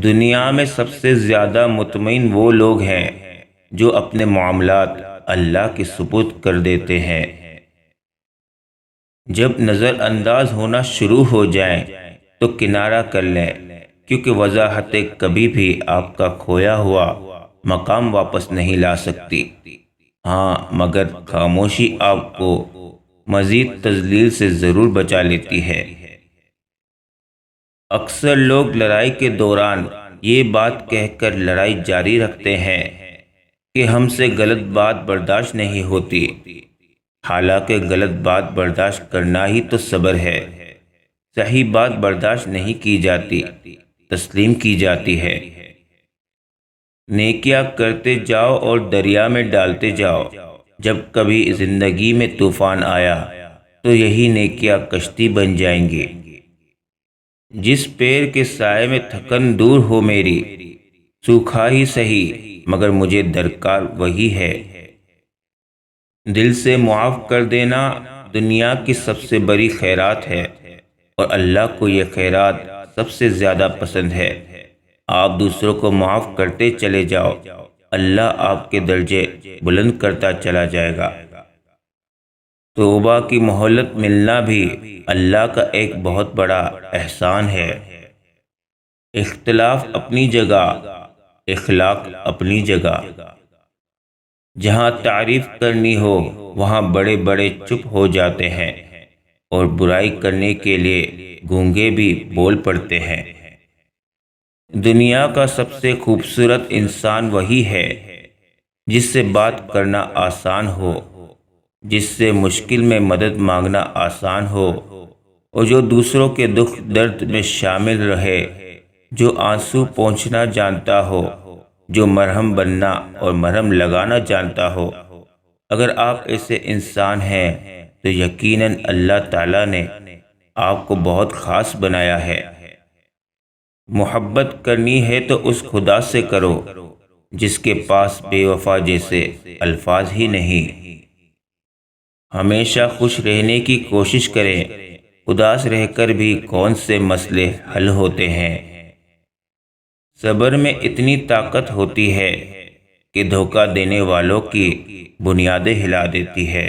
دنیا میں سب سے زیادہ مطمئن وہ لوگ ہیں جو اپنے معاملات اللہ کے سپرد کر دیتے ہیں۔ جب نظر انداز ہونا شروع ہو جائیں تو کنارہ کر لیں، کیونکہ وضاحتیں کبھی بھی آپ کا کھویا ہوا مقام واپس نہیں لا سکتی۔ ہاں، مگر خاموشی آپ کو مزید تذلیل سے ضرور بچا لیتی ہے۔ اکثر لوگ لڑائی کے دوران یہ بات کہہ کر لڑائی جاری رکھتے ہیں کہ ہم سے غلط بات برداشت نہیں ہوتی، حالانکہ غلط بات برداشت کرنا ہی تو صبر ہے۔ صحیح بات برداشت نہیں کی جاتی، تسلیم کی جاتی ہے۔ نیکیاں کرتے جاؤ اور دریا میں ڈالتے جاؤ۔ جب کبھی زندگی میں طوفان آیا تو یہی نیکیاں کشتی بن جائیں گی۔ جس پیر کے سائے میں تھکن دور ہو میری، سوکھا ہی سہی مگر مجھے درکار وہی ہے۔ دل سے معاف کر دینا دنیا کی سب سے بڑی خیرات ہے، اور اللہ کو یہ خیرات سب سے زیادہ پسند ہے۔ آپ دوسروں کو معاف کرتے چلے جاؤ، اللہ آپ کے درجے بلند کرتا چلا جائے گا۔ توبہ کی مہلت ملنا بھی اللہ کا ایک بہت بڑا احسان ہے۔ اختلاف اپنی جگہ، اخلاق اپنی جگہ۔ جہاں تعریف کرنی ہو وہاں بڑے بڑے چپ ہو جاتے ہیں، اور برائی کرنے کے لیے گونگے بھی بول پڑتے ہیں۔ دنیا کا سب سے خوبصورت انسان وہی ہے جس سے بات کرنا آسان ہو، جس سے مشکل میں مدد مانگنا آسان ہو، اور جو دوسروں کے دکھ درد میں شامل رہے، جو آنسو پونچھنا جانتا ہو، جو مرہم بننا اور مرہم لگانا جانتا ہو۔ اگر آپ ایسے انسان ہیں تو یقیناً اللہ تعالیٰ نے آپ کو بہت خاص بنایا ہے۔ محبت کرنی ہے تو اس خدا سے کرو جس کے پاس بے وفا جیسے الفاظ ہی نہیں۔ ہمیشہ خوش رہنے کی کوشش کریں، اداس رہ کر بھی کون سے مسئلے حل ہوتے ہیں۔ صبر میں اتنی طاقت ہوتی ہے کہ دھوکہ دینے والوں کی بنیادیں ہلا دیتی ہے۔